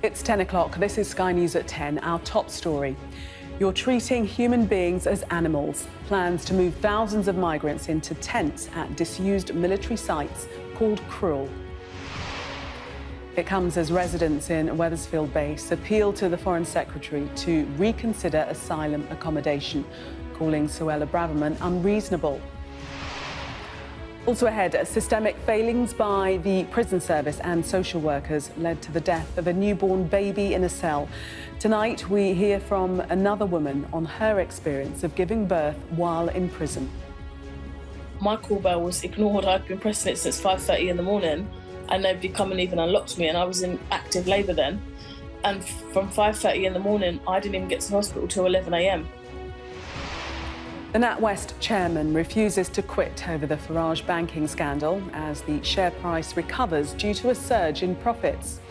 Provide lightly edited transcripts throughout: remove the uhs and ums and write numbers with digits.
It's 10 o'clock. This is Sky News at 10, our top story. You're treating human beings as animals. Plans to move thousands of migrants into tents at disused military sites called cruel. It comes as residents in Wethersfield Base appeal to the Foreign Secretary to reconsider asylum accommodation, calling Suella Braverman unreasonable. Also ahead, systemic failings by the prison service and social workers led to the death of a newborn baby in a cell. Tonight, we hear from another woman on her experience of giving birth while in prison. My call bell was ignored. I'd been pressing it since 5:30 in the morning and nobody come and even unlocked me, and I was in active labour then. And from 5:30 in the morning, I didn't even get to the hospital till 11 a.m. The NatWest chairman refuses to quit over the Farage banking scandal as the share price recovers due to a surge in profits.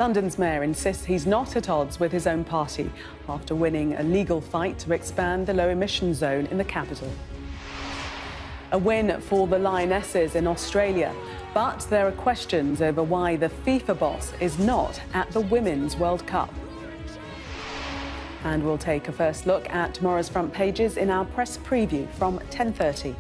London's mayor insists he's not at odds with his own party after winning a legal fight to expand the low-emission zone in the capital. A win for the Lionesses in Australia, but there are questions over why the FIFA boss is not at the Women's World Cup. And we'll take a first look at tomorrow's front pages in our press preview from 10:30.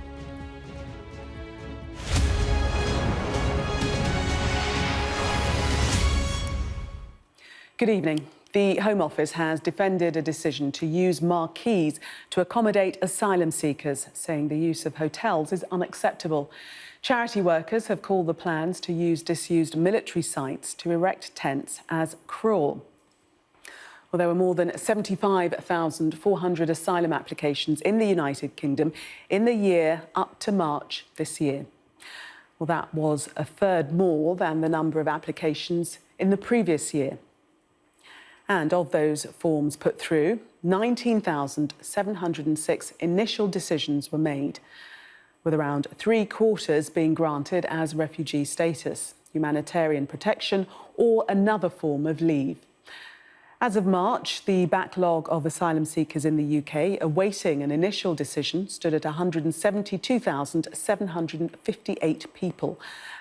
Good evening. The Home Office has defended a decision to use marquees to accommodate asylum seekers, saying the use of hotels is unacceptable. Charity workers have called the plans to use disused military sites to erect tents as cruel. Well, there were more than 75,400 asylum applications in the United Kingdom in the year up to March this year. Well, that was a third more than the number of applications in the previous year. And of those forms put through, 19,706 initial decisions were made, with around three-quarters being granted as refugee status, humanitarian protection or another form of leave. As of March, the backlog of asylum seekers in the UK awaiting an initial decision stood at 172,758 people.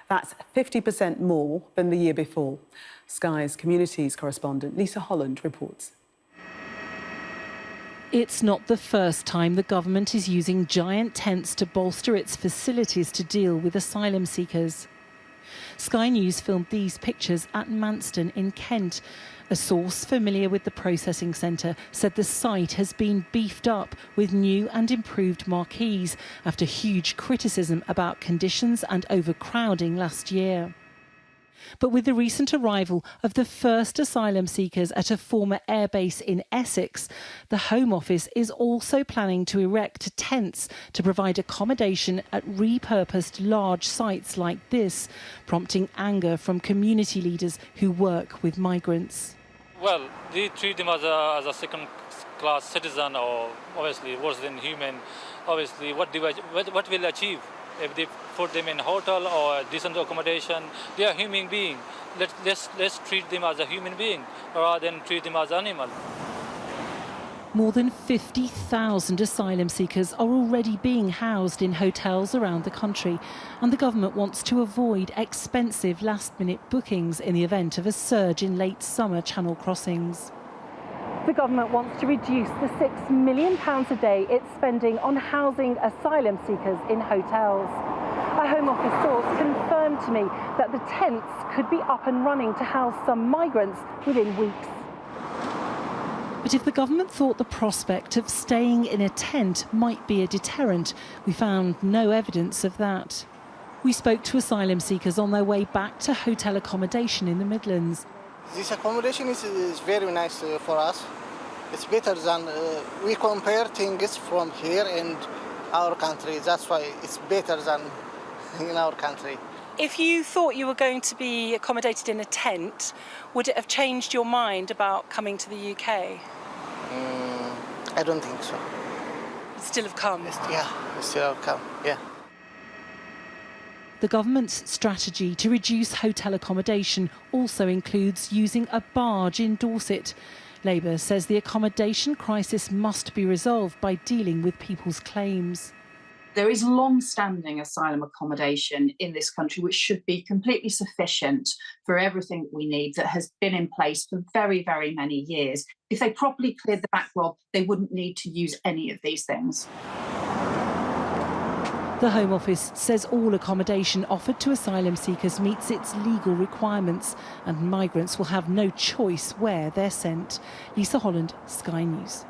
That's 50% more than the year before. Sky's Communities correspondent Lisa Holland reports. It's not the first time the government is using giant tents to bolster its facilities to deal with asylum seekers. Sky News filmed these pictures at Manston in Kent. A source familiar with the processing centre said the site has been beefed up with new and improved marquees after huge criticism about conditions and overcrowding last year. But with the recent arrival of the first asylum seekers at a former airbase in Essex, the Home Office is also planning to erect tents to provide accommodation at repurposed large sites like this, prompting anger from community leaders who work with migrants. Well, they treat them as a second-class citizen, or obviously worse than human. Obviously, what will achieve? If they put them in a hotel or decent accommodation, they are human beings. Let's treat them as a human being rather than treat them as an animal. More than 50,000 asylum seekers are already being housed in hotels around the country, and the government wants to avoid expensive last-minute bookings in the event of a surge in late summer channel crossings. The government wants to reduce the £6 million a day it's spending on housing asylum seekers in hotels. A Home Office source confirmed to me that the tents could be up and running to house some migrants within weeks. But if the government thought the prospect of staying in a tent might be a deterrent, we found no evidence of that. We spoke to asylum seekers on their way back to hotel accommodation in the Midlands. This accommodation is very nice for us. It's better than we compare things from here and our country. That's why it's better than in our country. If you thought you were going to be accommodated in a tent, would it have changed your mind about coming to the UK? I don't think so. You'd still have come? Yeah, still have come, yeah. The government's strategy to reduce hotel accommodation also includes using a barge in Dorset. Labour says the accommodation crisis must be resolved by dealing with people's claims. There is long-standing asylum accommodation in this country, which should be completely sufficient for everything that we need, that has been in place for very, very many years. If they properly cleared the backlog, they wouldn't need to use any of these things. The Home Office says all accommodation offered to asylum seekers meets its legal requirements, and migrants will have no choice where they're sent. Lisa Holland, Sky News.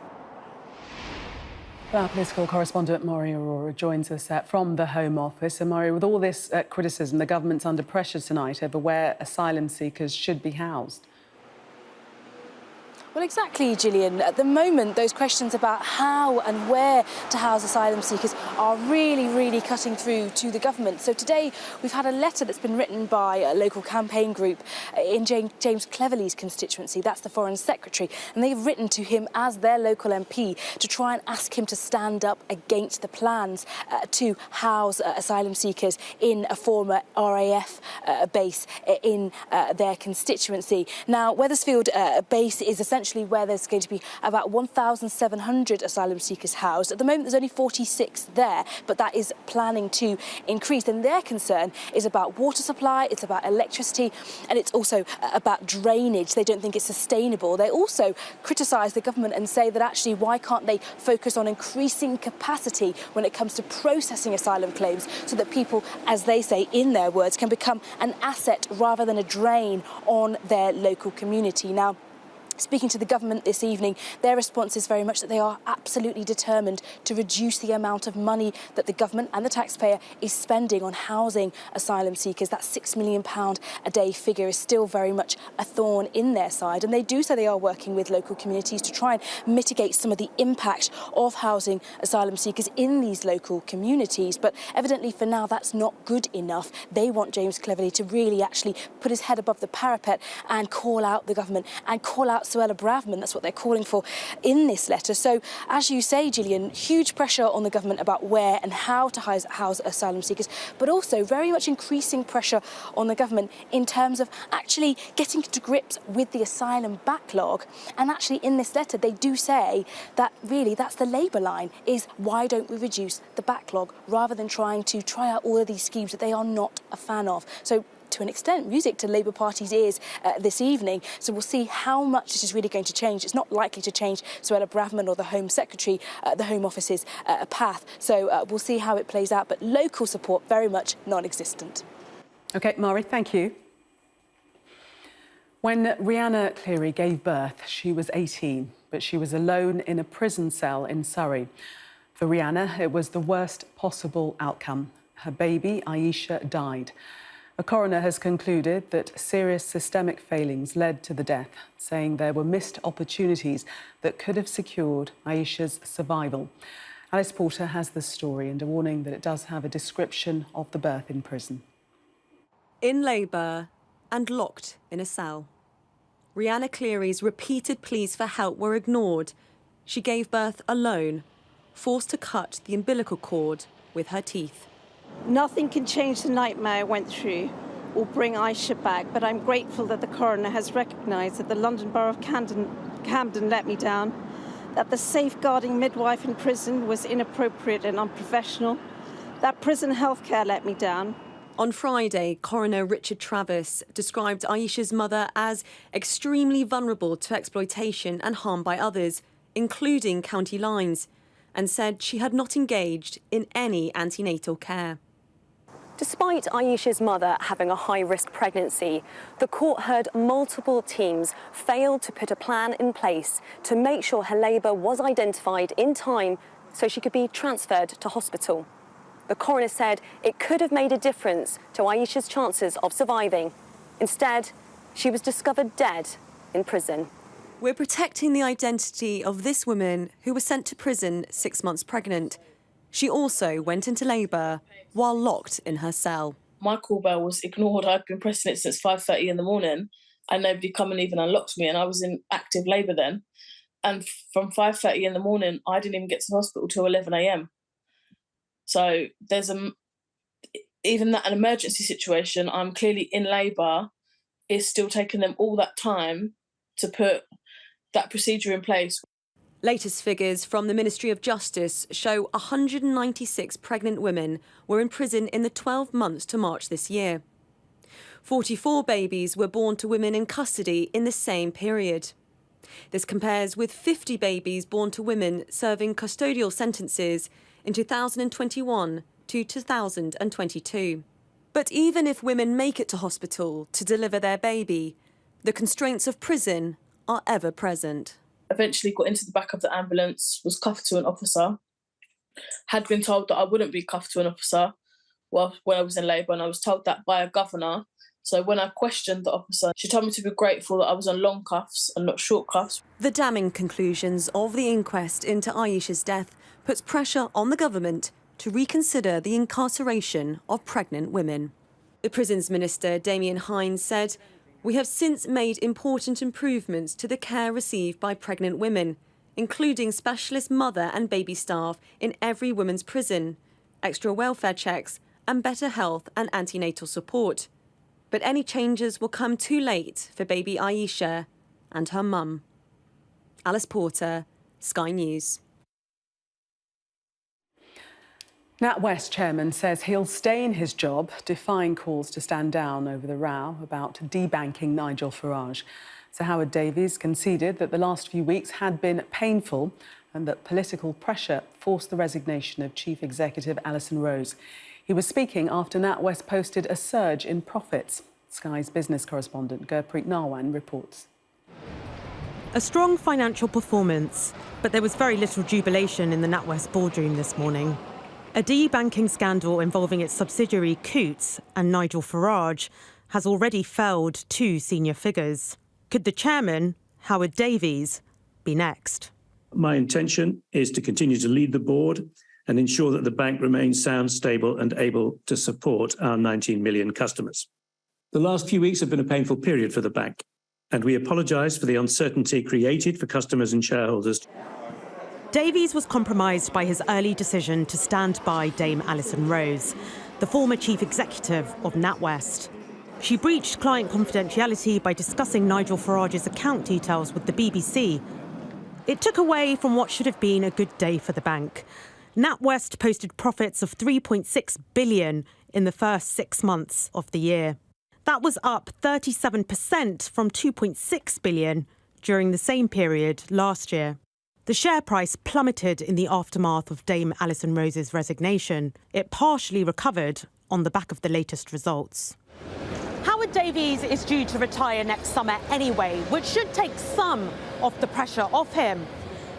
Our political correspondent Maury Aurora joins us from the Home Office. And Maury, with all this criticism, the government's under pressure tonight over where asylum seekers should be housed. Well, exactly, Gillian. At the moment, those questions about how and where to house asylum seekers are really cutting through to the government. So today, we've had a letter that's been written by a local campaign group in James Cleverly's constituency. That's the Foreign Secretary. And they've written to him as their local MP to try and ask him to stand up against the plans to house asylum seekers in a former RAF base in their constituency. Now, Wethersfield base is essentially where there's going to be about 1,700 asylum seekers housed. At the moment, there's only 46 there, but that is planning to increase. And their concern is about water supply, it's about electricity, and it's also about drainage. They don't think it's sustainable. They also criticise the government and say that actually, why can't they focus on increasing capacity when it comes to processing asylum claims so that people, as they say in their words, can become an asset rather than a drain on their local community. Now, speaking to the government this evening, their response is very much that they are absolutely determined to reduce the amount of money that the government and the taxpayer is spending on housing asylum seekers. That £6 million a day figure is still very much a thorn in their side. And they do say they are working with local communities to try and mitigate some of the impact of housing asylum seekers in these local communities. But evidently for now, that's not good enough. They want James Cleverly to really actually put his head above the parapet and call out the government and call out Suella Braverman. That's what they're calling for in this letter. So, as you say, Gillian, huge pressure on the government about where and how to house asylum seekers, but also very much increasing pressure on the government in terms of actually getting to grips with the asylum backlog. And actually, in this letter, they do say that really that's the Labour line, is why don't we reduce the backlog rather than trying to try out all of these schemes that they are not a fan of. So, to an extent, music to Labour Party's ears this evening. So we'll see how much this is really going to change. It's not likely to change Suella Braverman or the Home Secretary, the Home Office's path. So we'll see how it plays out. But local support, very much non-existent. OK, Maury, thank you. When Rihanna Cleary gave birth, she was 18, but she was alone in a prison cell in Surrey. For Rihanna, it was the worst possible outcome. Her baby, Aisha, died. A coroner has concluded that serious systemic failings led to the death, saying there were missed opportunities that could have secured Aisha's survival. Alice Porter has the story and a warning that it does have a description of the birth in prison. In labour and locked in a cell. Rihanna Cleary's repeated pleas for help were ignored. She gave birth alone, forced to cut the umbilical cord with her teeth. Nothing can change the nightmare I went through or bring Aisha back, but I'm grateful that the coroner has recognised that the London Borough of Camden let me down, that the safeguarding midwife in prison was inappropriate and unprofessional, that prison healthcare let me down. On Friday, Coroner Richard Travis described Aisha's mother as extremely vulnerable to exploitation and harm by others, including county lines, and said she had not engaged in any antenatal care. Despite Aisha's mother having a high-risk pregnancy, the court heard multiple teams failed to put a plan in place to make sure her labour was identified in time so she could be transferred to hospital. The coroner said it could have made a difference to Aisha's chances of surviving. Instead, she was discovered dead in prison. We're protecting the identity of this woman who was sent to prison 6 months pregnant. She also went into labour while locked in her cell. My call bell was ignored. I'd been pressing it since 5:30 in the morning and nobody come and even unlocked me, and I was in active labour then. And from 5:30 in the morning, I didn't even get to the hospital till 11 a.m. So there's even that an emergency situation, I'm clearly in labour, is still taking them all that time to put that procedure in place. Latest figures from the Ministry of Justice show 196 pregnant women were in prison in the 12 months to March this year. 44 babies were born to women in custody in the same period. This compares with 50 babies born to women serving custodial sentences in 2021 to 2022. But even if women make it to hospital to deliver their baby, the constraints of prison are ever present. Eventually got into the back of the ambulance, was cuffed to an officer, had been told that I wouldn't be cuffed to an officer when I was in labour, and I was told that by a governor. So when I questioned the officer, she told me to be grateful that I was on long cuffs and not short cuffs. The damning conclusions of the inquest into Aisha's death puts pressure on the government to reconsider the incarceration of pregnant women. The Prisons Minister, Damien Hines, said, "We have since made important improvements to the care received by pregnant women, including specialist mother and baby staff in every women's prison, extra welfare checks and better health and antenatal support. But any changes will come too late for baby Aisha and her mum." Alice Porter, Sky News. NatWest chairman says he'll stay in his job, defying calls to stand down over the row about debanking Nigel Farage. Sir Howard Davies conceded that the last few weeks had been painful and that political pressure forced the resignation of Chief Executive Alison Rose. He was speaking after NatWest posted a surge in profits. Sky's business correspondent Gurpreet Narwan reports. A strong financial performance, but there was very little jubilation in the NatWest boardroom this morning. A debanking scandal involving its subsidiary Coutts and Nigel Farage has already felled 2 senior figures. Could the chairman, Howard Davies, be next? My intention is to continue to lead the board and ensure that the bank remains sound, stable and able to support our 19 million customers. The last few weeks have been a painful period for the bank, and we apologise for the uncertainty created for customers and shareholders. Davies was compromised by his early decision to stand by Dame Alison Rose, the former chief executive of NatWest. She breached client confidentiality by discussing Nigel Farage's account details with the BBC. It took away from what should have been a good day for the bank. NatWest posted profits of $3.6 billion in the first 6 months of the year. That was up 37% from $2.6 billion during the same period last year. The share price plummeted in the aftermath of Dame Alison Rose's resignation. It partially recovered on the back of the latest results. Howard Davies is due to retire next summer anyway, which should take some of the pressure off him.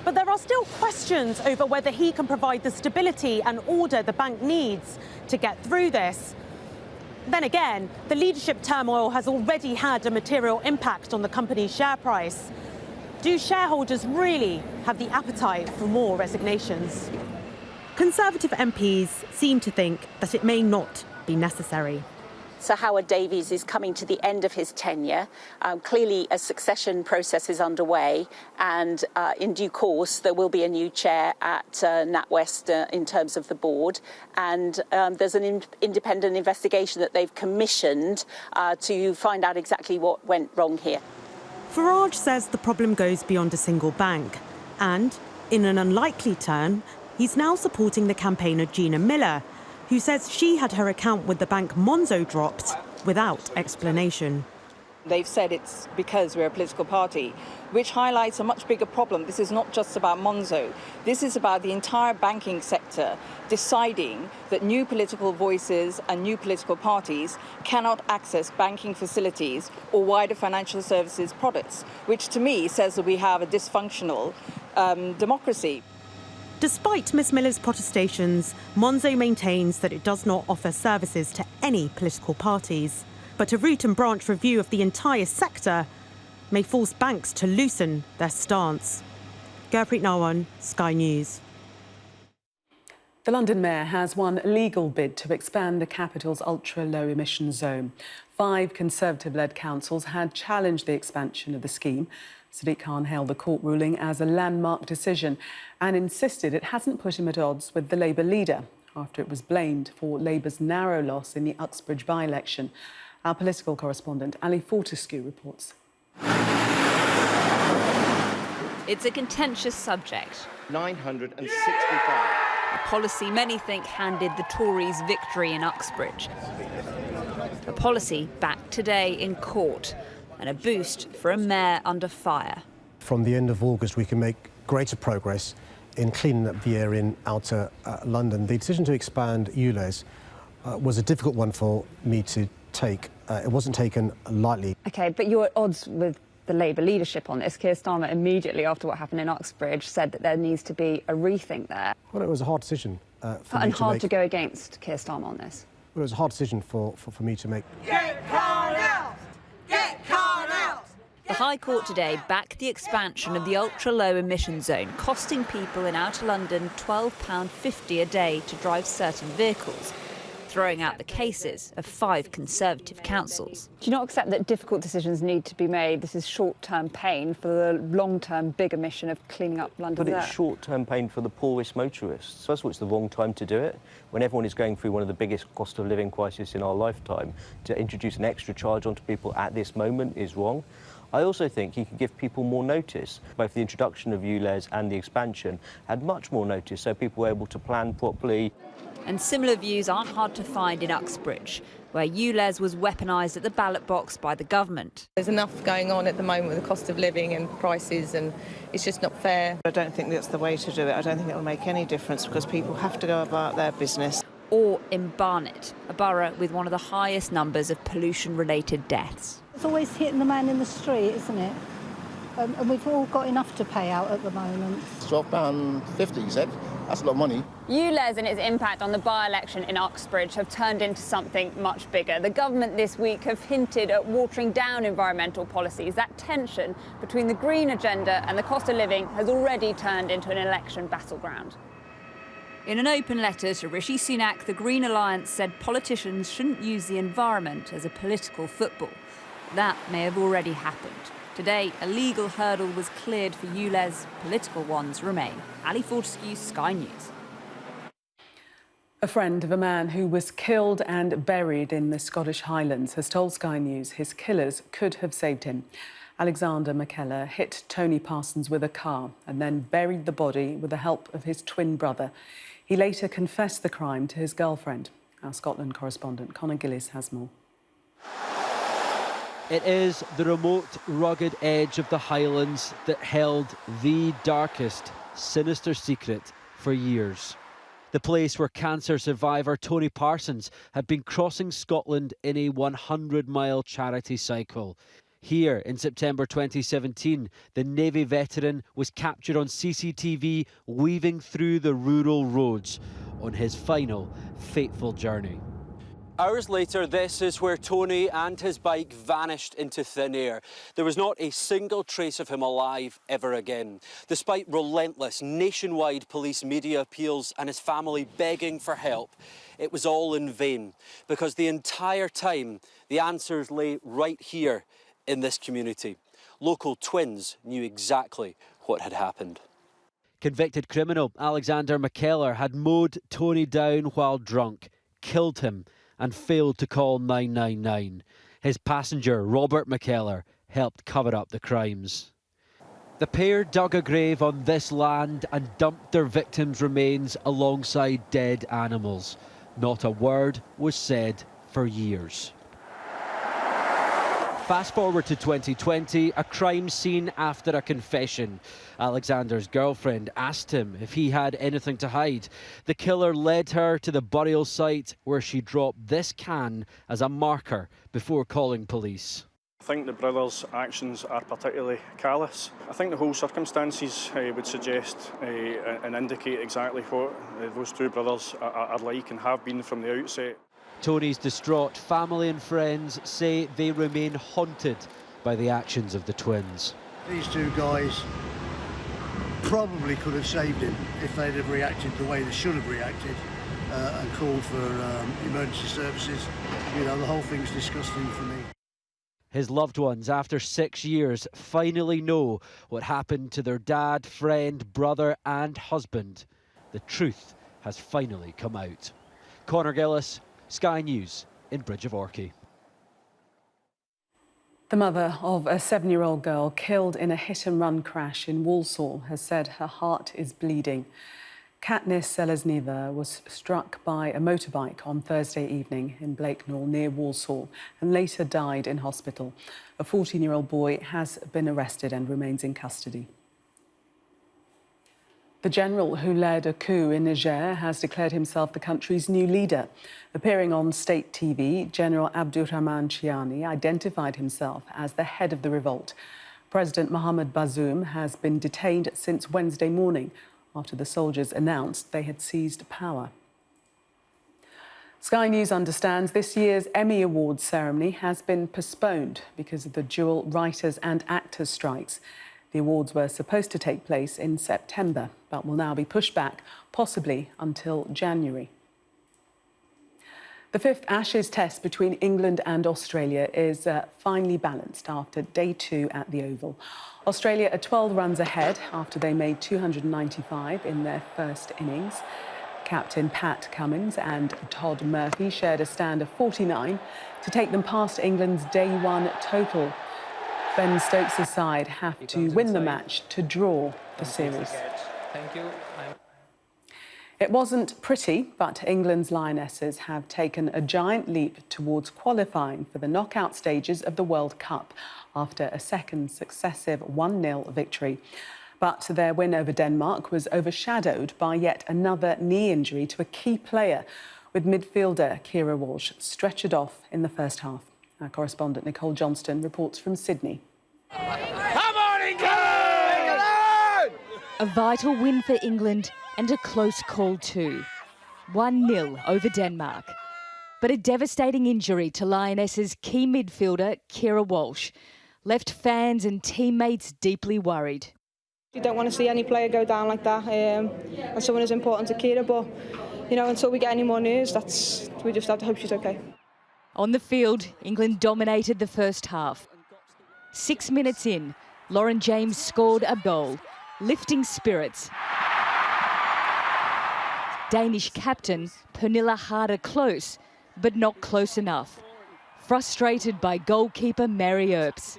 But there are still questions over whether he can provide the stability and order the bank needs to get through this. Then again, the leadership turmoil has already had a material impact on the company's share price. Do shareholders really have the appetite for more resignations? Conservative MPs seem to think that it may not be necessary. Sir Howard Davies is coming to the end of his tenure. Clearly, a succession process is underway, and in due course, there will be a new chair at NatWest in terms of the board. And there's an independent investigation that they've commissioned to find out exactly what went wrong here. Farage says the problem goes beyond a single bank. And, in an unlikely turn, he's now supporting the campaigner Gina Miller, who says she had her account with the bank Monzo dropped without explanation. They've said it's because we're a political party, which highlights a much bigger problem. This is not just about Monzo. This is about the entire banking sector deciding that new political voices and new political parties cannot access banking facilities or wider financial services products, which to me says that we have a dysfunctional democracy. Despite Ms Miller's protestations, Monzo maintains that it does not offer services to any political parties. But a root and branch review of the entire sector may force banks to loosen their stance. Gurpreet Narwan, Sky News. The London Mayor has won a legal bid to expand the capital's ultra-low emission zone. 5 Conservative-led councils had challenged the expansion of the scheme. Sadiq Khan hailed the court ruling as a landmark decision and insisted it hasn't put him at odds with the Labour leader after it was blamed for Labour's narrow loss in the Uxbridge by-election. Our political correspondent Ali Fortescue reports. It's a contentious subject. 965. A policy many think handed the Tories victory in Uxbridge. A policy back today in court, and a boost for a mayor under fire. From the end of August, we can make greater progress in cleaning up the area in outer London. The decision to expand ULEZ was a difficult one for me to take. It wasn't taken lightly. OK, but you're at odds with the Labour leadership on this. Keir Starmer, immediately after what happened in Uxbridge, said that there needs to be a rethink there. Well, it was a hard decision for me to make. And hard to go against Keir Starmer on this. Well, it was a hard decision for me to make. Get Carnell! Get Carnell! The High Court today backed the expansion of the ultra-low emission zone, costing people in outer London £12.50 a day to drive certain vehicles, throwing out the cases of 5 Conservative councils. Do you not accept that difficult decisions need to be made? This is short-term pain for the long-term bigger mission of cleaning up London's air. But it's short-term pain for the poorest motorists. First of all, it's the wrong time to do it. When everyone is going through one of the biggest cost of living crises in our lifetime, to introduce an extra charge onto people at this moment is wrong. I also think you can give people more notice. Both the introduction of ULEZ and the expansion had much more notice, so people were able to plan properly. And similar views aren't hard to find in Uxbridge, where ULEZ was weaponised at the ballot box by the government. There's enough going on at the moment with the cost of living and prices, and it's just not fair. I don't think that's the way to do it. I don't think it will make any difference because people have to go about their business. Or in Barnet, a borough with one of the highest numbers of pollution-related deaths. It's always hitting the man in the street, isn't it? And we've all got enough to pay out at the moment. £12.50, you said? That's a lot of money. ULEZ and its impact on the by-election in Uxbridge have turned into something much bigger. The government this week have hinted at watering down environmental policies. That tension between the green agenda and the cost of living has already turned into an election battleground. In an open letter to Rishi Sunak, the Green Alliance said politicians shouldn't use the environment as a political football. That may have already happened. Today, a legal hurdle was cleared for ULEZ. Political ones remain. Ali Fortescue, Sky News. A friend of a man who was killed and buried in the Scottish Highlands has told Sky News his killers could have saved him. Alexander McKellar hit Tony Parsons with a car and then buried the body with the help of his twin brother. He later confessed the crime to his girlfriend. Our Scotland correspondent Conor Gillies has more. It is the remote, rugged edge of the Highlands that held the darkest, sinister secret for years. The place where cancer survivor Tony Parsons had been crossing Scotland in a 100-mile charity cycle. Here, in September 2017, the Navy veteran was captured on CCTV weaving through the rural roads on his final, fateful journey. Hours later, this is where Tony and his bike vanished into thin air. There was not a single trace of him alive ever again. Despite relentless nationwide police media appeals and his family begging for help, it was all in vain, because the entire time, the answers lay right here in this community. Local twins knew exactly what had happened. Convicted criminal Alexander McKellar had mowed Tony down while drunk, killed him, and failed to call 999. His passenger, Robert McKellar, helped cover up the crimes. The pair dug a grave on this land and dumped their victims' remains alongside dead animals. Not a word was said for years. Fast forward to 2020, a crime scene after a confession. Alexander's girlfriend asked him if he had anything to hide. The killer led her to the burial site where she dropped this can as a marker before calling police. I think the brothers' actions are particularly callous. I think the whole circumstances would suggest and indicate exactly what those two brothers are like and have been from the outset. Tony's distraught family and friends say they remain haunted by the actions of the twins. These two guys probably could have saved him if they'd have reacted the way they should have reacted and called for emergency services. You know, the whole thing's disgusting for me. His loved ones, after 6 years, finally know what happened to their dad, friend, brother and husband. The truth has finally come out. Conor Gillies, Sky News in Bridge of Orchy. The mother of a 7-year-old girl killed in a hit-and-run crash in Walsall has said her heart is bleeding. Katniss Selesneva was struck by a motorbike on Thursday evening in Blakenall near Walsall and later died in hospital. A 14-year-old boy has been arrested and remains in custody. The general who led a coup in Niger has declared himself the country's new leader. Appearing on state TV, General Abdurrahman Chiani identified himself as the head of the revolt. President Mohamed Bazoum has been detained since Wednesday morning after the soldiers announced they had seized power. Sky News understands this year's Emmy Awards ceremony has been postponed because of the dual writers' and actors' strikes. The awards were supposed to take place in September, but will now be pushed back, possibly until January. The fifth Ashes test between England and Australia is finely balanced after day 2 at the Oval. Australia are 12 runs ahead after they made 295 in their first innings. Captain Pat Cummins and Todd Murphy shared a stand of 49 to take them past England's day 1 total. Ben Stokes' side have to win the match to draw the series. Thank you. It wasn't pretty, but England's Lionesses have taken a giant leap towards qualifying for the knockout stages of the World Cup after a second successive 1-0 victory. But their win over Denmark was overshadowed by yet another knee injury to a key player, with midfielder Keira Walsh stretchered off in the first half. Our correspondent Nicole Johnston reports from Sydney. Come on, England! A vital win for England and a close call too. 1-0 over Denmark. But a devastating injury to Lionesses' key midfielder Keira Walsh left fans and teammates deeply worried. You don't want to see any player go down like that, and someone as important to Keira, but until we get any more news, we just have to hope she's okay. On the field, England dominated the first half. 6 minutes in, Lauren James scored a goal, lifting spirits. Danish captain Pernilla Harder close, but not close enough. Frustrated by goalkeeper Mary Earps.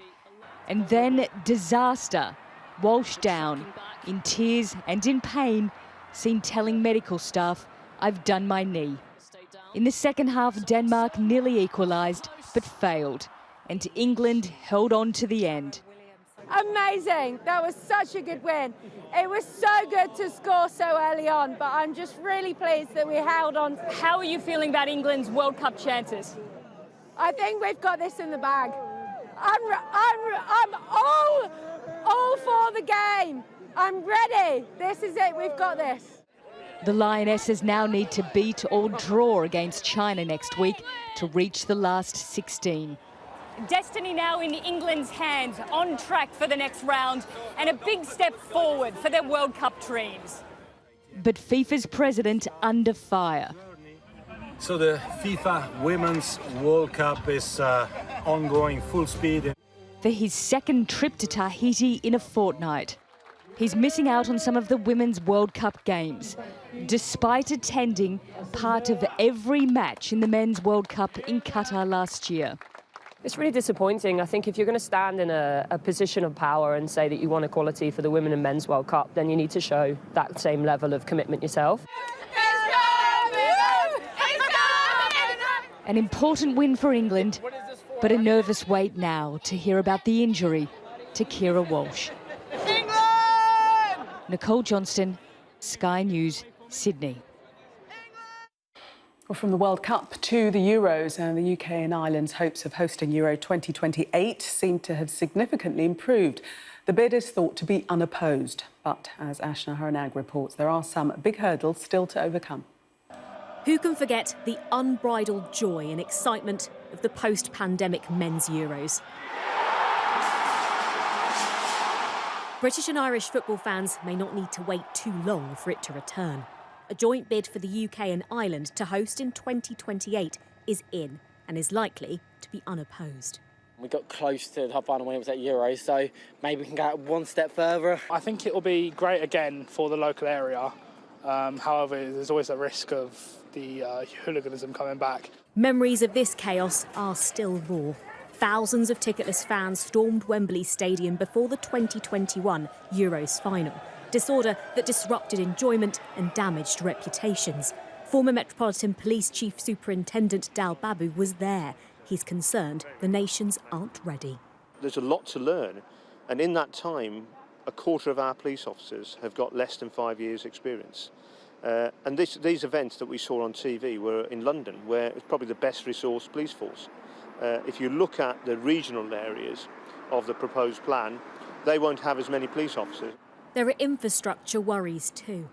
And then disaster. Walsh down, in tears and in pain, seen telling medical staff, "I've done my knee." In the second half, Denmark nearly equalised, but failed. And England held on to the end. Amazing. That was such a good win. It was so good to score so early on, but I'm just really pleased that we held on. How are you feeling about England's World Cup chances? I think we've got this in the bag. I'm all for the game. I'm ready. This is it. We've got this. The Lionesses now need to beat or draw against China next week to reach the last 16. Destiny now in England's hands, on track for the next round, and a big step forward for their World Cup dreams. But FIFA's president under fire. So the FIFA Women's World Cup is ongoing full speed. For his second trip to Tahiti in a fortnight. He's missing out on some of the Women's World Cup games, despite attending part of every match in the Men's World Cup in Qatar last year. It's really disappointing. I think if you're going to stand in a position of power and say that you want equality for the Women and Men's World Cup, then you need to show that same level of commitment yourself. An important win for England, but a nervous wait now to hear about the injury to Keira Walsh. England! Nicole Johnston, Sky News, Sydney. Well, from the World Cup to the Euros, and the UK and Ireland's hopes of hosting Euro 2028 seem to have significantly improved. The bid is thought to be unopposed, but as Ashna Haranag reports, there are some big hurdles still to overcome. Who can forget the unbridled joy and excitement of the post-pandemic men's Euros? British and Irish football fans may not need to wait too long for it to return. A joint bid for the UK and Ireland to host in 2028 is in and is likely to be unopposed. We got close to the top final when it was at Euros, so maybe we can go one step further. I think it will be great again for the local area. However, there's always a risk of the hooliganism coming back. Memories of this chaos are still raw. Thousands of ticketless fans stormed Wembley Stadium before the 2021 Euros final. Disorder that disrupted enjoyment and damaged reputations. Former Metropolitan Police Chief Superintendent Dal Babu was there. He's concerned the nations aren't ready. There's a lot to learn, and in that time, a quarter of our police officers have got less than 5 years' experience. And these events that we saw on TV were in London, where it's probably the best resourced police force. If you look at the regional areas of the proposed plan, they won't have as many police officers. There are infrastructure worries too.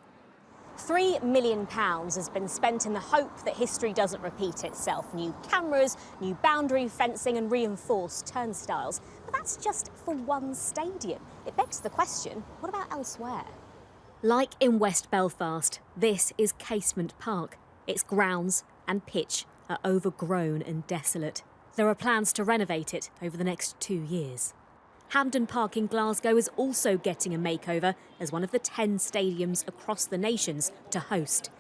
£3 million has been spent in the hope that history doesn't repeat itself. New cameras, new boundary fencing and reinforced turnstiles. But that's just for one stadium. It begs the question, what about elsewhere? Like in West Belfast, this is Casement Park. Its grounds and pitch are overgrown and desolate. There are plans to renovate it over the next 2 years. Hampden Park in Glasgow is also getting a makeover as one of the 10 stadiums across the nations to host.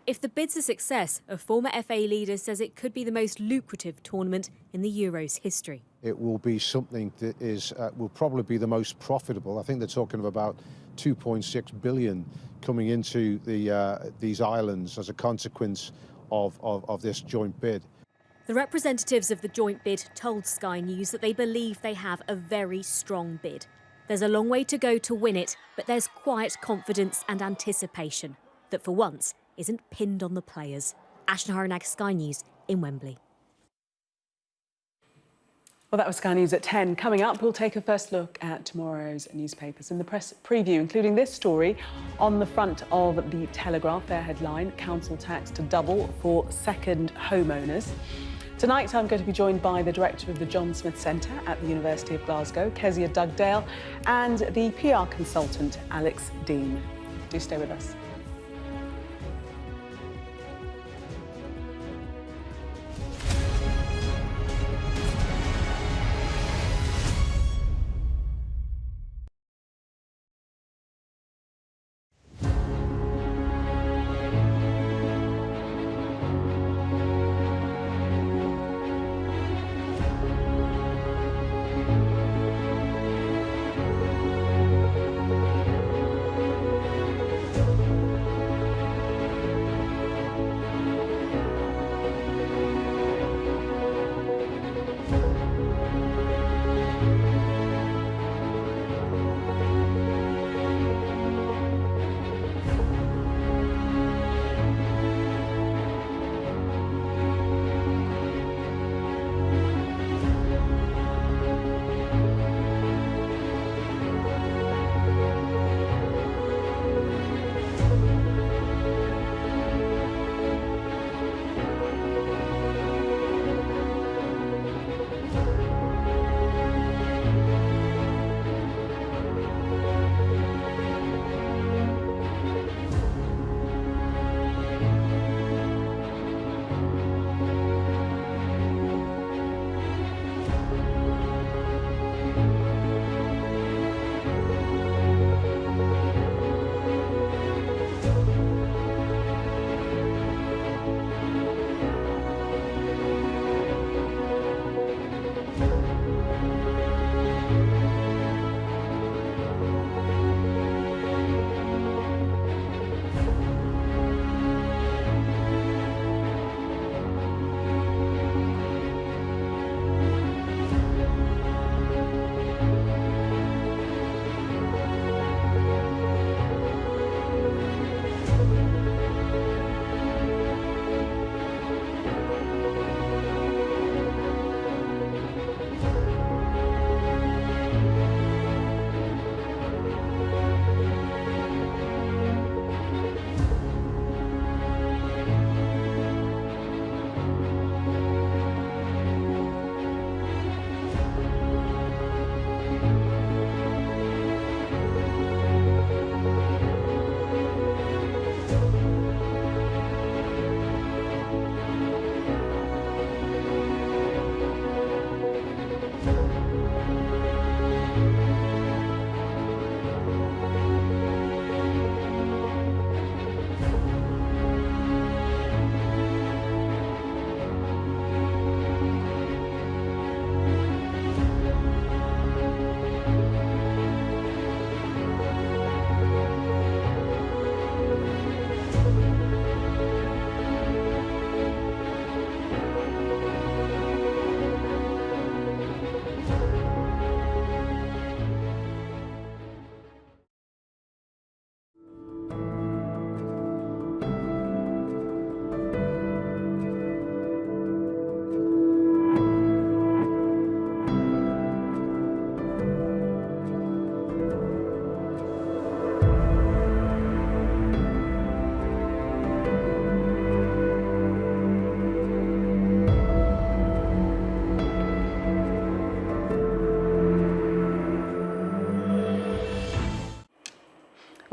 If the bid's a success, a former FA leader says it could be the most lucrative tournament in the Euros history. It will be something that will probably be the most profitable. I think they're talking of about 2.6 billion coming into these islands as a consequence of this joint bid. The representatives of the joint bid told Sky News that they believe they have a very strong bid. There's a long way to go to win it, but there's quiet confidence and anticipation that for once isn't pinned on the players. Ashna Haranag, Sky News in Wembley. Well, that was Sky News at 10. Coming up, we'll take a first look at tomorrow's newspapers in the press preview, including this story on the front of the Telegraph. Their headline, council tax to double for second homeowners. Tonight, I'm going to be joined by the director of the John Smith Centre at the University of Glasgow, Kezia Dugdale, and the PR consultant, Alex Dean. Do stay with us.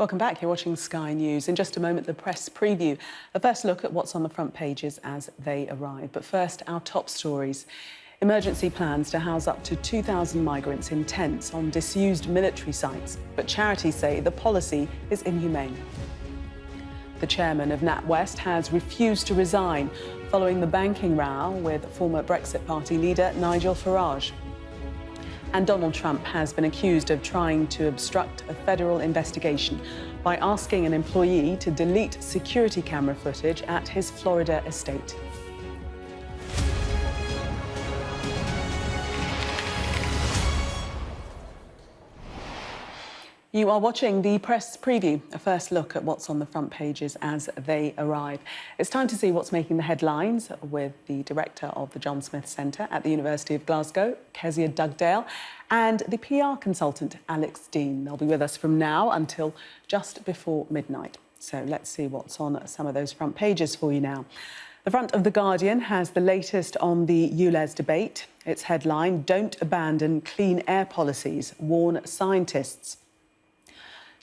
Welcome back. You're watching Sky News. In just a moment, the press preview. A first look at what's on the front pages as they arrive. But first, our top stories. Emergency plans to house up to 2,000 migrants in tents on disused military sites. But charities say the policy is inhumane. The chairman of NatWest has refused to resign following the banking row with former Brexit Party leader Nigel Farage. And Donald Trump has been accused of trying to obstruct a federal investigation by asking an employee to delete security camera footage at his Florida estate. You are watching the press preview, a first look at what's on the front pages as they arrive. It's time to see what's making the headlines with the director of the John Smith Centre at the University of Glasgow, Kezia Dugdale, and the PR consultant, Alex Dean. They'll be with us from now until just before midnight. So let's see what's on some of those front pages for you now. The front of The Guardian has the latest on the ULEZ debate. Its headline, "Don't abandon clean air policies, warn scientists."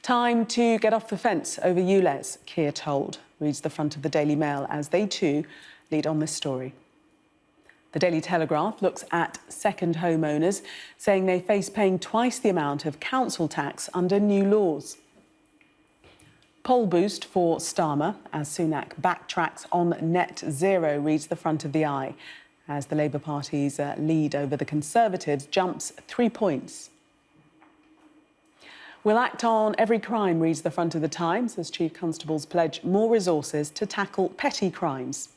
Time to get off the fence over ULEZ, Keir told, reads the front of the Daily Mail as they too lead on this story. The Daily Telegraph looks at second homeowners, saying they face paying twice the amount of council tax under new laws. Poll boost for Starmer as Sunak backtracks on net zero, reads the front of the Eye, as the Labour Party's lead over the Conservatives jumps 3 points. We'll act on every crime, reads the front of the Times, as Chief Constables pledge more resources to tackle petty crimes.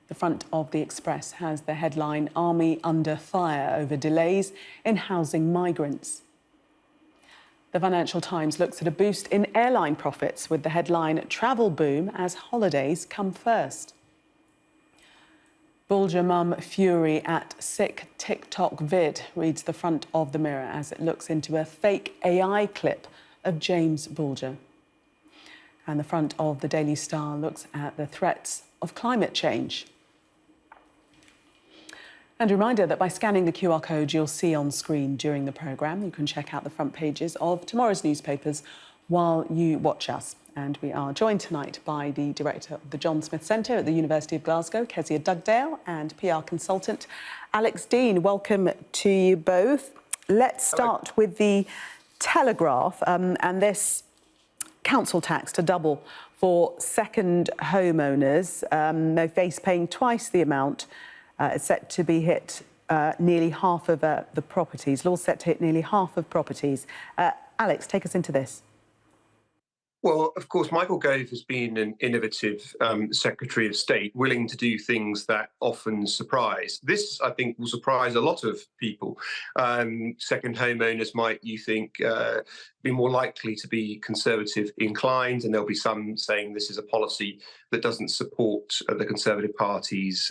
The front of the Express has the headline, "Army under fire over delays in housing migrants." The Financial Times looks at a boost in airline profits with the headline, "Travel boom as holidays come first." Bulger mum fury at sick TikTok vid, reads the front of the Mirror as it looks into a fake AI clip of James Bulger. And the front of the Daily Star looks at the threats of climate change. And a reminder that by scanning the QR code you'll see on screen during the programme, you can check out the front pages of tomorrow's newspapers while you watch us. And we are joined tonight by the director of the John Smith Centre at the University of Glasgow, Kezia Dugdale, and PR consultant Alex Dean. Welcome to you both. Let's start with the Telegraph and this council tax to double for second homeowners. They face paying twice the amount. It's set to be hit nearly half of the properties. Law's set to hit nearly half of properties. Alex, take us into this. Well, of course, Michael Gove has been an innovative Secretary of State, willing to do things that often surprise. This, I think, will surprise a lot of people. Second homeowners might, you think, be more likely to be Conservative inclined, and there'll be some saying this is a policy that doesn't support the Conservative Party's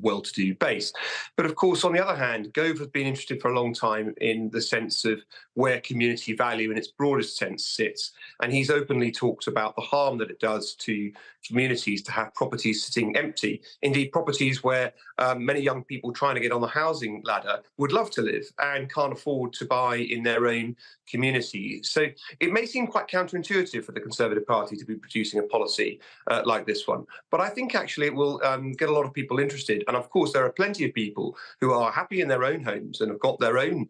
well-to-do base. But of course, on the other hand, Gove has been interested for a long time in the sense of where community value in its broadest sense sits. And he's openly talked about the harm that it does to communities to have properties sitting empty. Indeed, properties where many young people trying to get on the housing ladder would love to live and can't afford to buy in their own community. So it may seem quite counterintuitive for the Conservative Party to be producing a policy like this one. But I think actually it will get a lot of people interested. And of course, there are plenty of people who are happy in their own homes and have got their own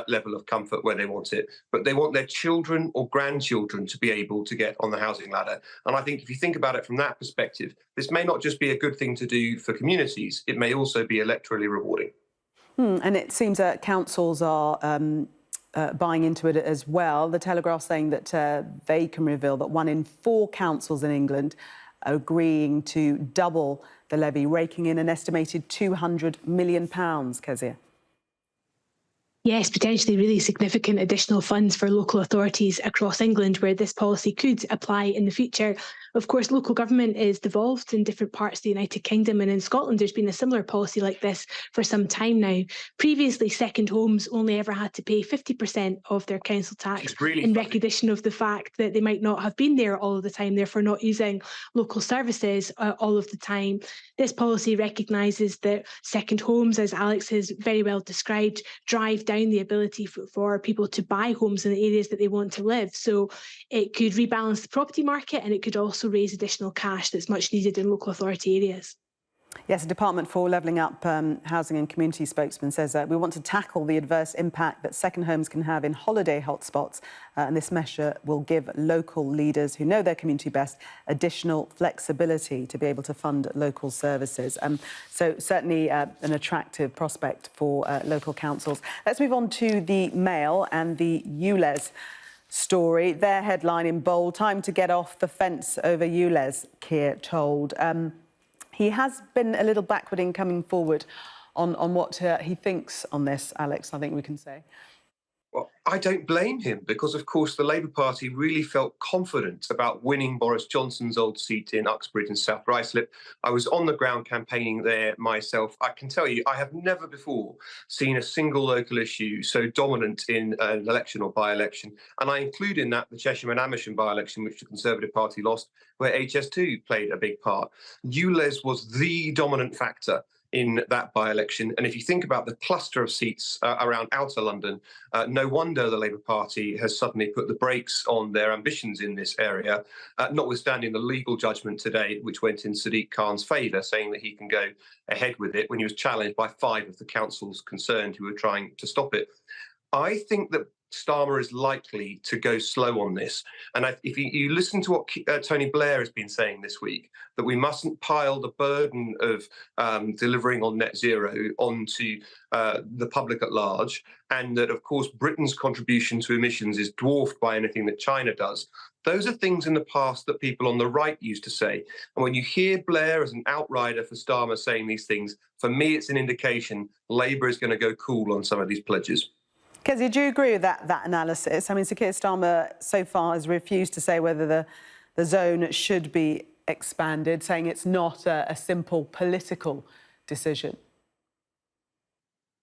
level of comfort where they want it. But they want their children or grandchildren to be able to get on the housing ladder. And I think if you think about it from that perspective, this may not just be a good thing to do for communities, it may also be electorally rewarding. And it seems that councils are buying into it as well. The Telegraph saying that they can reveal that 1 in 4 councils in England are agreeing to double the levy, raking in an estimated £200 million, Kezia. Yes, potentially really significant additional funds for local authorities across England where this policy could apply in the future. Of course, local government is devolved in different parts of the United Kingdom, and in Scotland there's been a similar policy like this for some time now. Previously, second homes only ever had to pay 50% of their council tax in recognition of the fact that they might not have been there all of the time, therefore not using local services all of the time. This policy recognises that second homes, as Alex has very well described, drive down the ability for people to buy homes in the areas that they want to live. So it could rebalance the property market, and it could also raise additional cash that's much needed in local authority areas. Yes, the Department for Levelling Up Housing and Community spokesman says we want to tackle the adverse impact that second homes can have in holiday hotspots, and this measure will give local leaders who know their community best additional flexibility to be able to fund local services. So certainly an attractive prospect for local councils. Let's move on to the Mail and the ULEZ story. Their headline in bold: time to get off the fence over ULEZ, Keir told. He has been a little backward in coming forward on what he thinks on this, Alex, I think we can say. Well, I don't blame him because, of course, the Labour Party really felt confident about winning Boris Johnson's old seat in Uxbridge and South Ruislip. I was on the ground campaigning there myself. I can tell you, I have never before seen a single local issue so dominant in an election or by-election. And I include in that the Chesham and Amersham by-election, which the Conservative Party lost, where HS2 played a big part. ULEZ was the dominant factor in that by-election. And if you think about the cluster of seats around outer London, no wonder the Labour Party has suddenly put the brakes on their ambitions in this area, notwithstanding the legal judgment today, which went in Sadiq Khan's favour, saying that he can go ahead with it when he was challenged by 5 of the councils concerned who were trying to stop it. I think that Starmer is likely to go slow on this. And if you listen to what Tony Blair has been saying this week, that we mustn't pile the burden of delivering on net zero onto the public at large, and that, of course, Britain's contribution to emissions is dwarfed by anything that China does. Those are things in the past that people on the right used to say. And when you hear Blair as an outrider for Starmer saying these things, for me, it's an indication Labour is going to go cool on some of these pledges. Kezia, do you agree with that analysis? I mean, Sir Keir Starmer so far has refused to say whether the zone should be expanded, saying it's not a simple political decision.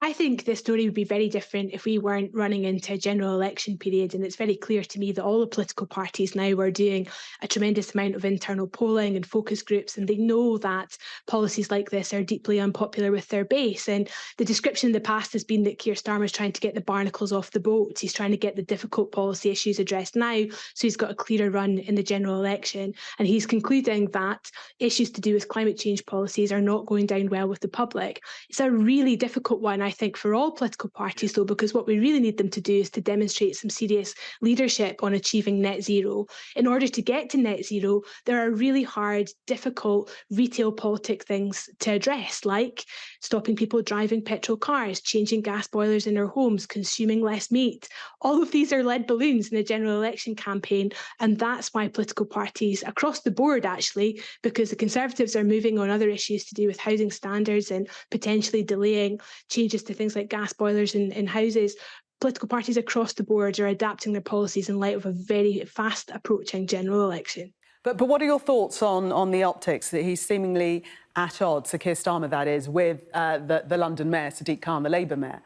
I think this story would be very different if we weren't running into a general election period, and it's very clear to me that all the political parties now are doing a tremendous amount of internal polling and focus groups, and they know that policies like this are deeply unpopular with their base. And the description in the past has been that Keir Starmer is trying to get the barnacles off the boat. He's trying to get the difficult policy issues addressed now, so he's got a clearer run in the general election. And he's concluding that issues to do with climate change policies are not going down well with the public. It's a really difficult one, I think, for all political parties, though, because what we really need them to do is to demonstrate some serious leadership on achieving net zero. In order to get to net zero, there are really hard, difficult retail politic things to address, like stopping people driving petrol cars, changing gas boilers in their homes, consuming less meat. All of these are lead balloons in a general election campaign, and that's why political parties across the board, actually, because the Conservatives are moving on other issues to do with housing standards and potentially delaying changes to things like gas boilers in houses. Political parties across the board are adapting their policies in light of a very fast approaching general election. But what are your thoughts on the optics that he's seemingly at odds, Sir Keir Starmer that is, with the London Mayor, Sadiq Khan, the Labour Mayor?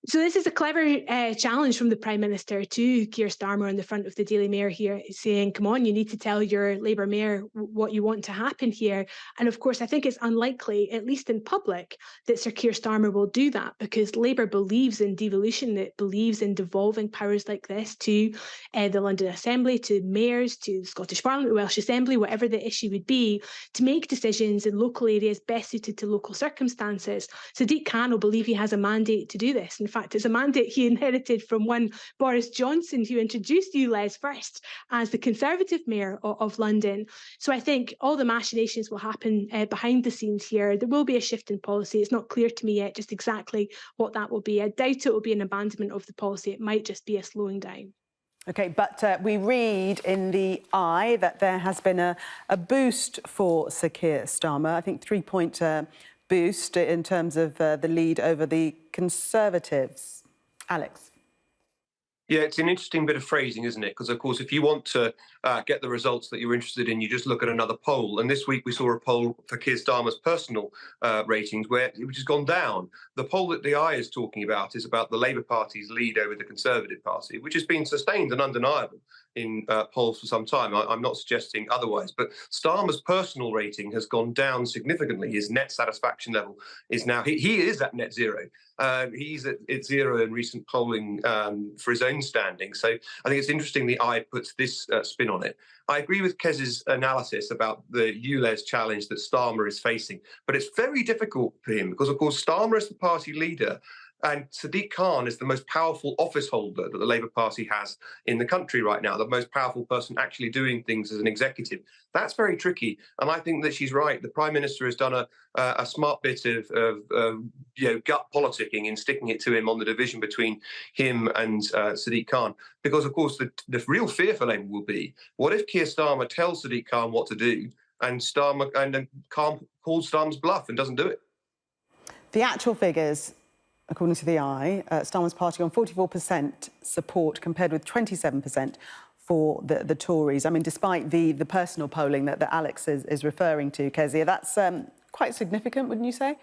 So this is a clever challenge from the Prime Minister to Keir Starmer on the front of the Daily Mail here, saying, come on, you need to tell your Labour Mayor what you want to happen here. And of course, I think it's unlikely, at least in public, that Sir Keir Starmer will do that, because Labour believes in devolution, it believes in devolving powers like this to the London Assembly, to mayors, to the Scottish Parliament, the Welsh Assembly, whatever the issue would be, to make decisions in local areas best suited to local circumstances. Sadiq Khan will believe he has a mandate to do this. In fact, it's a mandate he inherited from one Boris Johnson, who introduced ULEZ first as the Conservative Mayor of London. So I think all the machinations will happen behind the scenes here. There will be a shift in policy. It's not clear to me yet just exactly what that will be. I doubt it will be an abandonment of the policy. It might just be a slowing down. OK, but we read in the Eye that there has been a boost for Sir Keir Starmer, I think 3-point boost in terms of the lead over the Conservatives. Alex. Yeah, it's an interesting bit of phrasing, isn't it? Because, of course, if you want to get the results that you're interested in, you just look at another poll. And this week we saw a poll for Keir Starmer's personal ratings, which has gone down. The poll that the Eye is talking about is about the Labour Party's lead over the Conservative Party, which has been sustained and undeniable in polls for some time. I'm not suggesting otherwise. But Starmer's personal rating has gone down significantly. His net satisfaction level is now, he is at net zero. He's at zero in recent polling for his own standing. So I think it's interesting the Eye puts this spin on it. I agree with Kez's analysis about the ULEZ challenge that Starmer is facing, but it's very difficult for him because, of course, Starmer is the party leader and Sadiq Khan is the most powerful office holder that the Labour Party has in the country right now, the most powerful person actually doing things as an executive. That's very tricky. And I think that she's right. The Prime Minister has done a smart bit of gut politicking in sticking it to him on the division between him and Sadiq Khan. Because, of course, the real fear for Labour will be, what if Keir Starmer tells Sadiq Khan what to do and Khan calls Starmer's bluff and doesn't do it? The actual figures, according to the Eye, Starmer's party on 44% support compared with 27% for the Tories. I mean, despite the personal polling that Alex is referring to, Kezia, that's quite significant, wouldn't you say?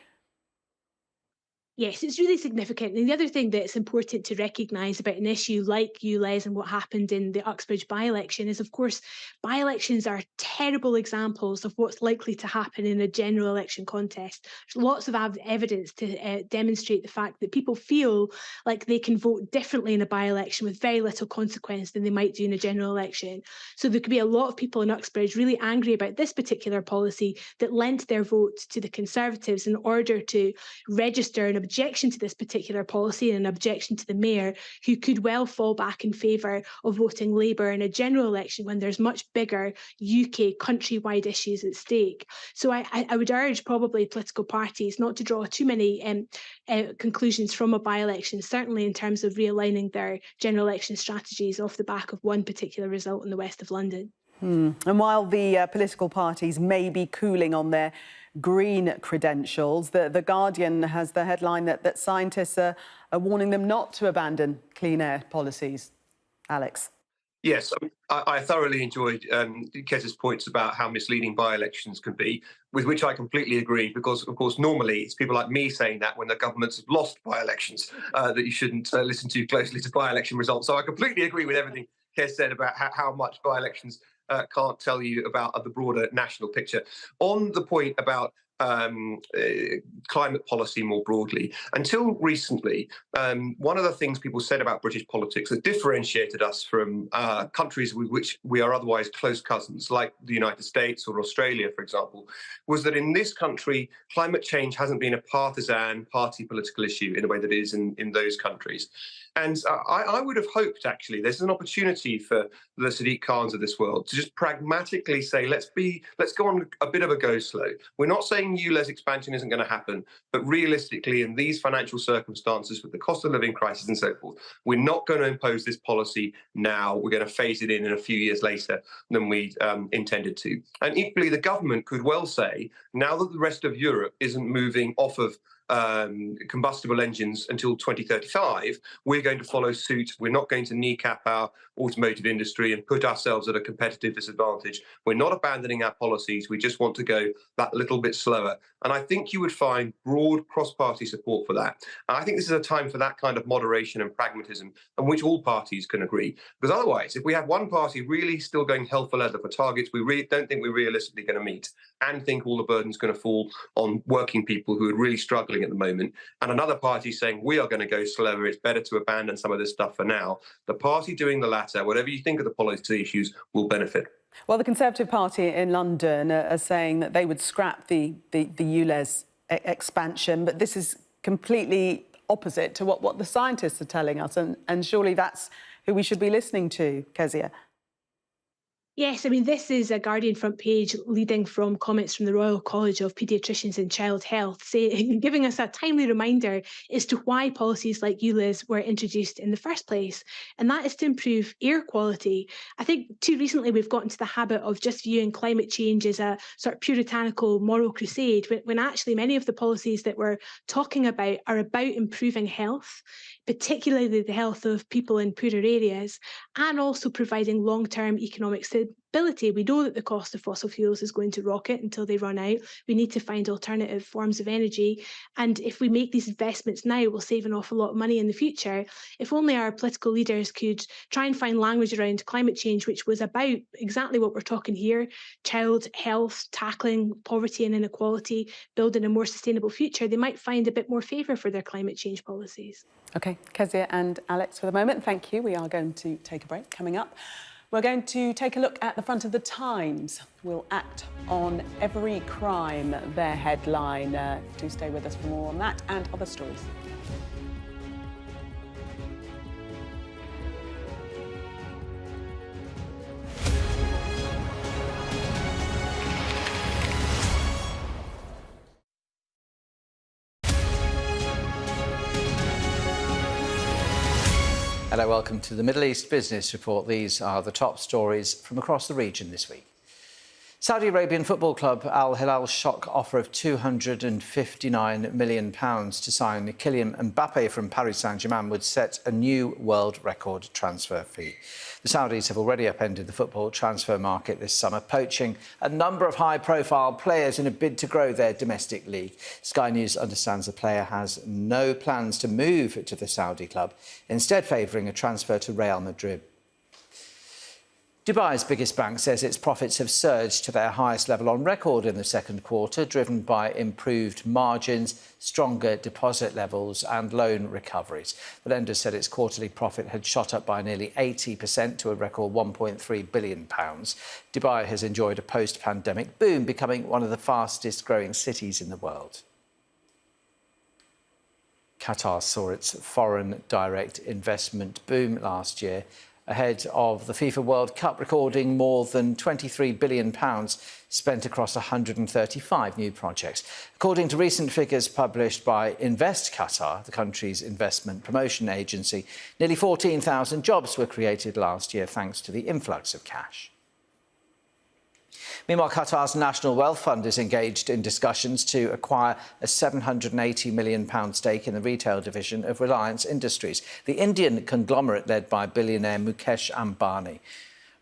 Yes, it's really significant. And the other thing that's important to recognise about an issue like ULEZ and what happened in the Uxbridge by-election is, of course, by-elections are terrible examples of what's likely to happen in a general election contest. There's lots of evidence to demonstrate the fact that people feel like they can vote differently in a by-election with very little consequence than they might do in a general election. So there could be a lot of people in Uxbridge really angry about this particular policy that lent their vote to the Conservatives in order to register an objection to this particular policy and an objection to the mayor, who could well fall back in favour of voting Labour in a general election when there's much bigger UK countrywide issues at stake. So I would urge probably political parties not to draw too many conclusions from a by-election, certainly in terms of realigning their general election strategies off the back of one particular result in the west of London. And while the political parties may be cooling on their green credentials, the Guardian has the headline that scientists are warning them not to abandon clean air policies. Alex. Yes, I thoroughly enjoyed Kez's points about how misleading by-elections can be, with which I completely agree, because, of course, normally it's people like me saying that when the governments have lost by-elections, that you shouldn't listen too closely to by-election results. So I completely agree with everything Kez said about how much by-elections can't tell you about the broader national picture. On the point about climate policy more broadly, until recently, one of the things people said about British politics that differentiated us from countries with which we are otherwise close cousins, like the United States or Australia, for example, was that in this country, climate change hasn't been a partisan party political issue in the way that it is in those countries. And I would have hoped, actually, there's an opportunity for the Sadiq Khans of this world to just pragmatically say, let's go on a bit of a go slow. We're not saying ULEZ expansion isn't going to happen, but realistically, in these financial circumstances with the cost of living crisis and so forth, we're not going to impose this policy now. We're going to phase it in a few years later than we intended to. And equally, the government could well say, now that the rest of Europe isn't moving off of combustible engines until 2035, we're going to follow suit. We're not going to kneecap our automotive industry and put ourselves at a competitive disadvantage. We're not abandoning our policies. We just want to go that little bit slower. And I think you would find broad cross-party support for that. And I think this is a time for that kind of moderation and pragmatism, on which all parties can agree. Because otherwise, if we have one party really still going hell for leather for targets we really don't think we're realistically going to meet, and think all the burden's going to fall on working people who are really struggling at the moment, and another party saying we are going to go slower, it's better to abandon some of this stuff for now, the party doing the latter, whatever you think of the policy issues, will benefit. Well, the Conservative Party in London are saying that they would scrap the ULEZ expansion, but this is completely opposite to what the scientists are telling us, and surely that's who we should be listening to, Kezia. Yes, I mean, this is a Guardian front page leading from comments from the Royal College of Paediatricians and Child Health, giving us a timely reminder as to why policies like ULEZ were introduced in the first place, and that is to improve air quality. I think too recently we've got into the habit of just viewing climate change as a sort of puritanical moral crusade, when actually many of the policies that we're talking about are about improving health, particularly the health of people in poorer areas, and also providing long-term economic stability. We know that the cost of fossil fuels is going to rocket until they run out. We need to find alternative forms of energy. And if we make these investments now, we'll save an awful lot of money in the future. If only our political leaders could try and find language around climate change, which was about exactly what we're talking here, child health, tackling poverty and inequality, building a more sustainable future, they might find a bit more favour for their climate change policies. OK, Kezia and Alex for the moment. Thank you. We are going to take a break. Coming up, we're going to take a look at the front of the Times. We'll act on every crime, their headline. Do stay with us for more on that and other stories. Hello, welcome to the Middle East Business Report. These are the top stories from across the region this week. Saudi Arabian football club Al Hilal's shock offer of £259 million to sign Kylian Mbappe from Paris Saint-Germain would set a new world record transfer fee. The Saudis have already upended the football transfer market this summer, poaching a number of high-profile players in a bid to grow their domestic league. Sky News understands the player has no plans to move to the Saudi club, instead favouring a transfer to Real Madrid. Dubai's biggest bank says its profits have surged to their highest level on record in the second quarter, driven by improved margins, stronger deposit levels and loan recoveries. The lender said its quarterly profit had shot up by nearly 80% to a record £1.3 billion. Dubai has enjoyed a post-pandemic boom, becoming one of the fastest growing cities in the world. Qatar saw its foreign direct investment boom last year, ahead of the FIFA World Cup, recording more than £23 billion spent across 135 new projects. According to recent figures published by Invest Qatar, the country's investment promotion agency, nearly 14,000 jobs were created last year thanks to the influx of cash. Meanwhile, Qatar's National Wealth Fund is engaged in discussions to acquire a £780 million stake in the retail division of Reliance Industries, the Indian conglomerate led by billionaire Mukesh Ambani.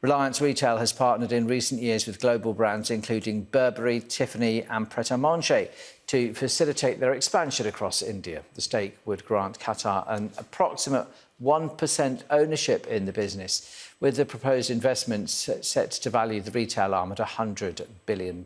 Reliance Retail has partnered in recent years with global brands including Burberry, Tiffany and Pret-a-Manger to facilitate their expansion across India. The stake would grant Qatar an approximate 1% ownership in the business, with the proposed investments set to value the retail arm at $100 billion.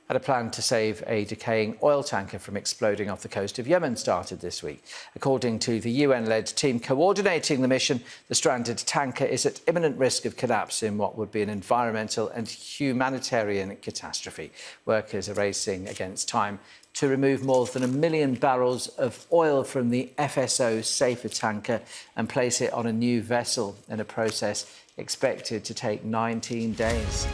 Had a plan to save a decaying oil tanker from exploding off the coast of Yemen started this week. According to the UN-led team coordinating the mission, the stranded tanker is at imminent risk of collapse in what would be an environmental and humanitarian catastrophe. Workers are racing against time to remove more than 1 million barrels of oil from the FSO Safer tanker and place it on a new vessel in a process expected to take 19 days.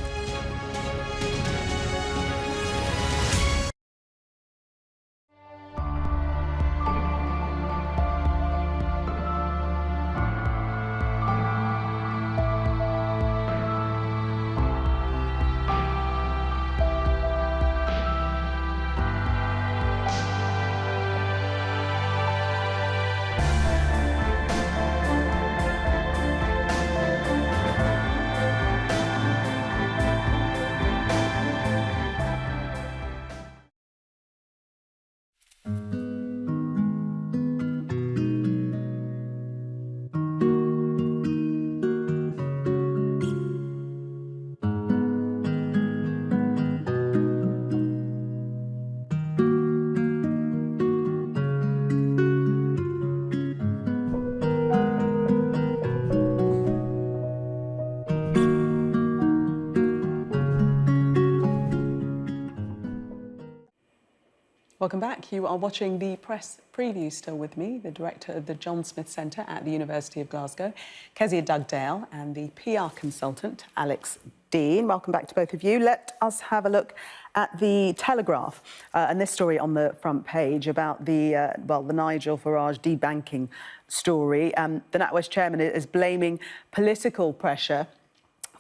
Welcome back. You are watching the press preview. Still with me, the director of the John Smith Centre at the University of Glasgow, Kezia Dugdale, and the PR consultant, Alex Dean. Welcome back to both of you. Let us have a look at the Telegraph and this story on the front page about the Nigel Farage debanking story. The NatWest chairman is blaming political pressure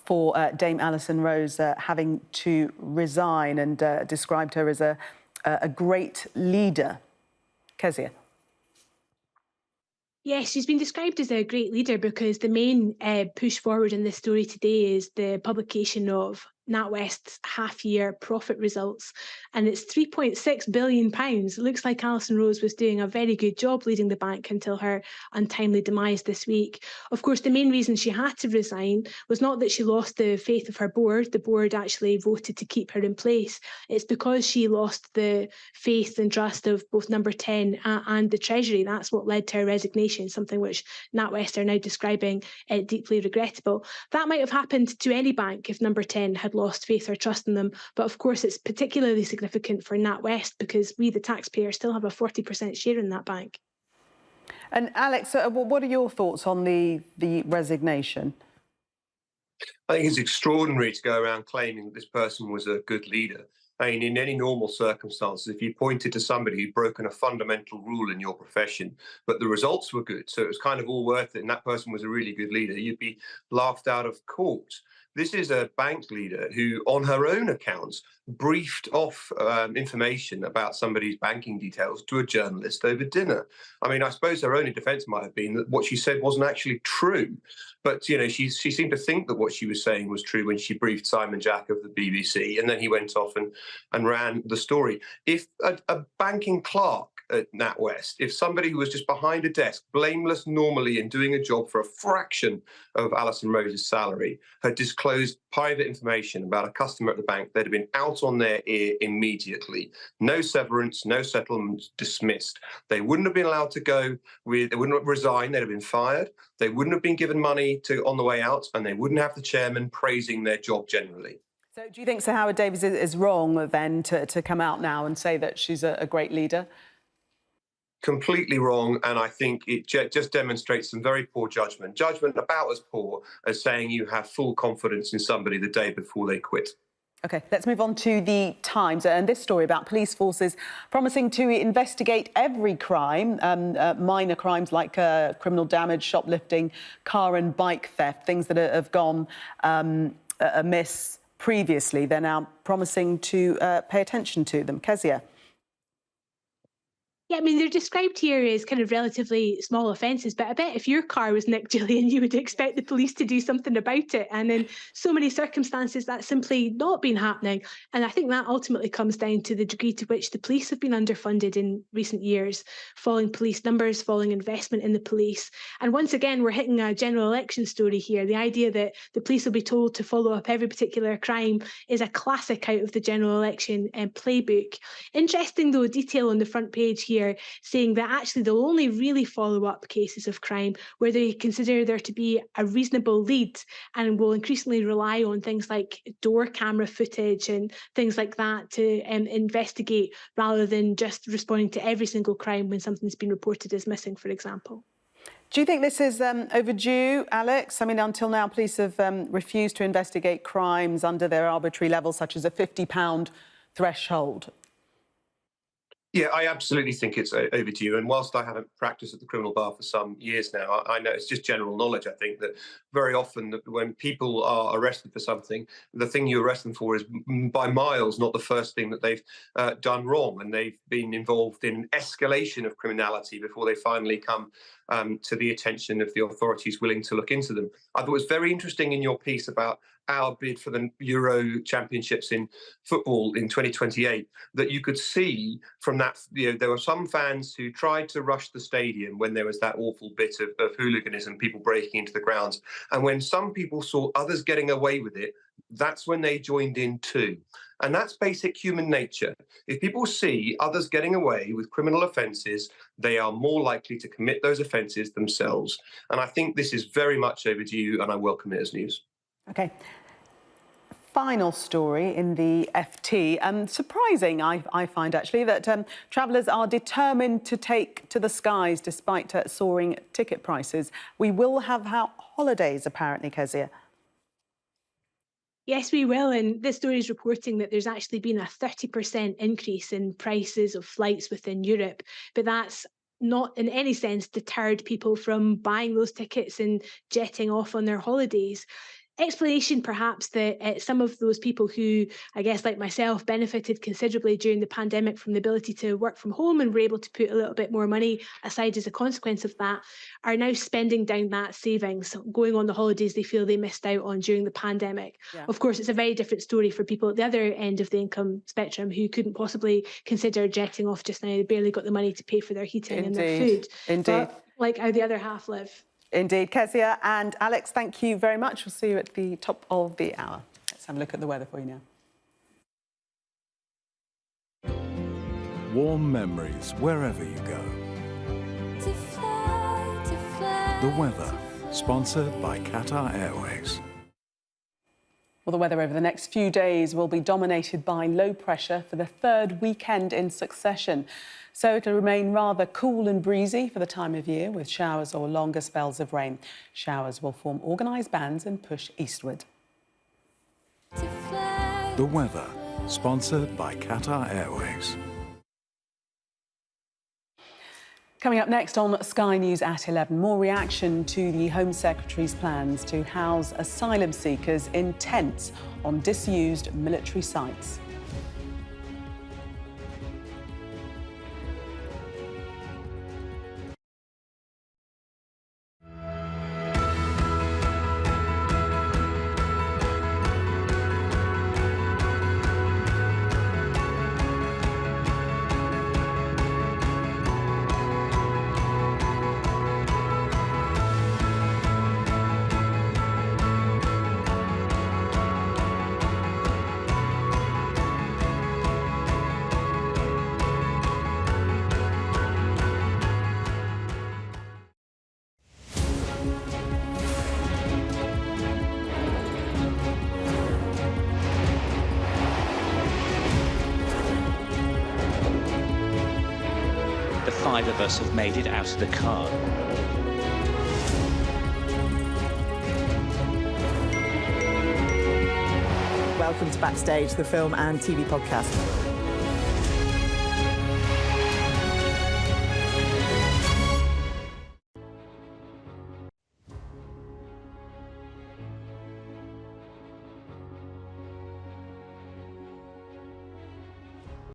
for Dame Alison Rose having to resign and described her as a great leader. Kezia. Yes, she's been described as a great leader because the main push forward in this story today is the publication of NatWest's half-year profit results, and it's £3.6 billion. It looks like Alison Rose was doing a very good job leading the bank until her untimely demise this week. Of course, the main reason she had to resign was not that she lost the faith of her board. The board actually voted to keep her in place. It's because she lost the faith and trust of both Number 10 and the Treasury. That's what led to her resignation, something which NatWest are now describing deeply regrettable. That might have happened to any bank if Number 10 had lost faith or trust in them. But of course, it's particularly significant for NatWest because we, the taxpayer, still have a 40% share in that bank. And Alex, what are your thoughts on the resignation? I think it's extraordinary to go around claiming that this person was a good leader. I mean, in any normal circumstances, if you pointed to somebody who'd broken a fundamental rule in your profession, but the results were good, so it was kind of all worth it, and that person was a really good leader, you'd be laughed out of court. This is a bank leader who, on her own accounts, briefed off information about somebody's banking details to a journalist over dinner. I mean, I suppose her only defence might have been that what she said wasn't actually true. But, you know, she seemed to think that what she was saying was true when she briefed Simon Jack of the BBC, and then he went off and ran the story. If a banking clerk at NatWest, if somebody who was just behind a desk, blameless normally and doing a job for a fraction of Alison Rose's salary, had disclosed private information about a customer at the bank, they'd have been out on their ear immediately. No severance, no settlement, dismissed. They wouldn't have been allowed to go they wouldn't have resigned, they'd have been fired. They wouldn't have been given money on the way out, and they wouldn't have the chairman praising their job generally. So do you think Sir Howard Davies is wrong then to come out now and say that she's a great leader? Completely wrong, and I think it just demonstrates some very poor judgment. Judgment about as poor as saying you have full confidence in somebody the day before they quit. OK, let's move on to the Times and this story about police forces promising to investigate every crime, minor crimes like criminal damage, shoplifting, car and bike theft, things that have gone amiss previously. They're now promising to pay attention to them. Kezia. Yeah, I mean, they're described here as kind of relatively small offences, but I bet if your car was nicked, Gillian, you would expect the police to do something about it. And in so many circumstances, that's simply not been happening. And I think that ultimately comes down to the degree to which the police have been underfunded in recent years, falling police numbers, falling investment in the police. And once again, we're hitting a general election story here. The idea that the police will be told to follow up every particular crime is a classic out of the general election playbook. Interesting, though, detail on the front page here saying that actually they'll only really follow up cases of crime where they consider there to be a reasonable lead, and will increasingly rely on things like door camera footage and things like that to investigate, rather than just responding to every single crime when something's been reported as missing, for example. Do you think this is overdue, Alex? I mean, until now, police have refused to investigate crimes under their arbitrary levels, such as a £50 threshold. Yeah, I absolutely think it's overdue. And whilst I haven't practiced at the criminal bar for some years now, I know it's just general knowledge, I think, that very often when people are arrested for something, the thing you arrest them for is by miles not the first thing that they've done wrong. And they've been involved in an escalation of criminality before they finally come to the attention of the authorities willing to look into them. I thought it was very interesting in your piece about our bid for the Euro Championships in football in 2028, that you could see from that, there were some fans who tried to rush the stadium when there was that awful bit of hooliganism, people breaking into the grounds. And when some people saw others getting away with it, that's when they joined in too. And that's basic human nature. If people see others getting away with criminal offences, they are more likely to commit those offences themselves. And I think this is very much overdue, and I welcome it as news. OK. final story in the FT. Surprising, I find, actually, that travellers are determined to take to the skies despite soaring ticket prices. We will have holidays, apparently, Kezia. Yes, we will. And this story is reporting that there's actually been a 30% increase in prices of flights within Europe. But that's not in any sense deterred people from buying those tickets and jetting off on their holidays. Explanation perhaps that some of those people who, I guess like myself, benefited considerably during the pandemic from the ability to work from home and were able to put a little bit more money aside as a consequence of that, are now spending down that savings, going on the holidays they feel they missed out on during the pandemic. Yeah. Of course, it's a very different story for people at the other end of the income spectrum who couldn't possibly consider jetting off just now. They barely got the money to pay for their heating and their food. Indeed. But like how the other half live. Indeed. Kezia and Alex, thank you very much. We'll see you at the top of the hour. Let's have a look at the weather for you now. Warm memories wherever you go. The weather, sponsored by Qatar Airways. Well, the weather over the next few days will be dominated by low pressure for the third weekend in succession. So it'll remain rather cool and breezy for the time of year, with showers or longer spells of rain. Showers will form organised bands and push eastward. The weather, sponsored by Qatar Airways. Coming up next on Sky News at 11, more reaction to the Home Secretary's plans to house asylum seekers in tents on disused military sites. The 5 of us have made it out of the car. Welcome to Backstage, the film and TV podcast.